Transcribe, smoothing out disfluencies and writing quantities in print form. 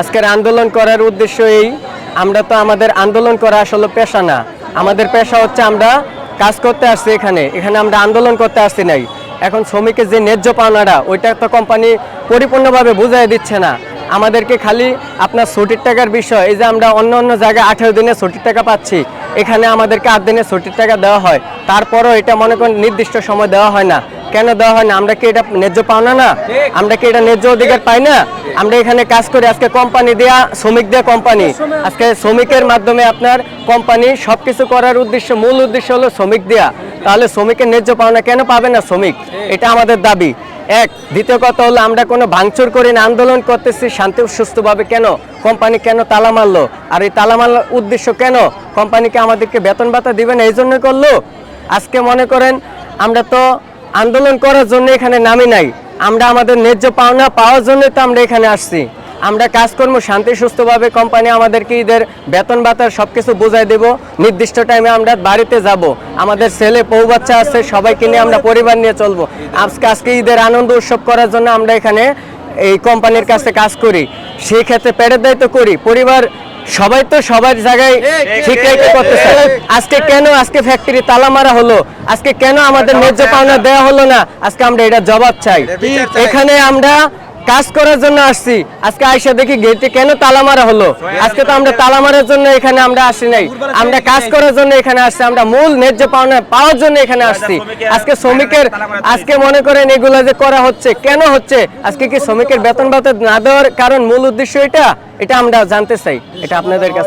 আজকের আন্দোলন করার উদ্দেশ্য এই, আমরা তো আমাদের আন্দোলন করা আসলে পেশা না। আমাদের পেশা হচ্ছে আমরা কাজ করতে আসছি, এখানে আমরা আন্দোলন করতে আসছি নাই। এখন শ্রমিকের যে ন্যায্য পাওনাটা ওইটা তো কোম্পানি পরিপূর্ণভাবে বুঝিয়ে দিচ্ছে না আমাদেরকে। খালি আপনার ছুটির টাকার বিষয়, এই যে আমরা অন্য অন্য জায়গায় 18 দিনে ছুটির টাকা পাচ্ছি, এখানে আমাদেরকে 8 দিনে ছুটির টাকা দেওয়া হয়। তারপরও এটা মনে করেন নির্দিষ্ট সময় দেওয়া হয় না। কেন দেওয়া হয় না? আমরা কি এটা ন্যায্য পাওনা না? আমরা কি এটা ন্যায্য অধিকার পাই না? আমরা এখানে কাজ করি, আজকে কোম্পানি দেয়া, শ্রমিক দেয়া কোম্পানি, আজকে শ্রমিকের মাধ্যমে আপনার কোম্পানি সবকিছু করার উদ্দেশ্য, মূল উদ্দেশ্য হলো শ্রমিক দেয়া। তাহলে শ্রমিকের ন্যায্য পাওনা কেন পাবে না শ্রমিক? এটা আমাদের দাবি। এক, দ্বিতীয় কথা হলো আমরা কোনো ভাঙচুর করে না, আন্দোলন করতেছি শান্তি সুস্থভাবে। কেন কোম্পানি কেন তালা মারলো? আর এই তালা মারার উদ্দেশ্য কেন? কোম্পানিকে আমাদেরকে বেতন ভাতা দিবে না, এই জন্য করলো। আজকে মনে করেন আমরা তো আন্দোলন করার জন্য এখানে নামি নাই, আমরা আমাদের ন্যায্য পাওনা পাওয়ার জন্য তো আমরা এখানে আসছি। আমরা কাজকর্ম শান্তি সুস্থভাবে, কোম্পানি আমাদেরকে ঈদের বেতন ভাতার সব কিছু বুঝাই দেব। নির্দিষ্ট টাইমে আমরা বাড়িতে যাব, আমাদের ছেলে বউ বাচ্চা আছে, সবাইকে নিয়ে আমরা পরিবার নিয়ে চলবো। আজকে ঈদের আনন্দ উৎসব করার জন্য আমরা এখানে এই কোম্পানির কাছে কাজ করি। সেই ক্ষেত্রে পেটের দায়িত্ব করি, পরিবার সবাই তো সবার জায়গায় ঠিক রেখে করতেছে। আজকে কেন আজকে ফ্যাক্টরি তালা মারা হলো? আজকে কেন আমাদের ন্যায্য পাওনা দেওয়া হলো না? আজকে আমরা এটা জবাব চাই। এখানে আমরা কাজ করার জন্য আসছি, আজকে আইসা দেখি গেটে কেন তালা মারা হলো। আজকে তো আমরা তালা মারার জন্য এখানে আমরা আসি নাই, আমরা কাজ করার জন্য এখানে আসছি, আমরা মূল ন্যায্য পাওনা পাওয়ার জন্য এখানে আসছি। আজকে শ্রমিকের, আজকে মনে করেন এগুলো যে করা হচ্ছে, কেন হচ্ছে? আজকে কি শ্রমিকের বেতন ভাতা না দেওয়ার কারণ মূল উদ্দেশ্য এটা আমরা জানতে চাই, এটা আপনাদের কাছে।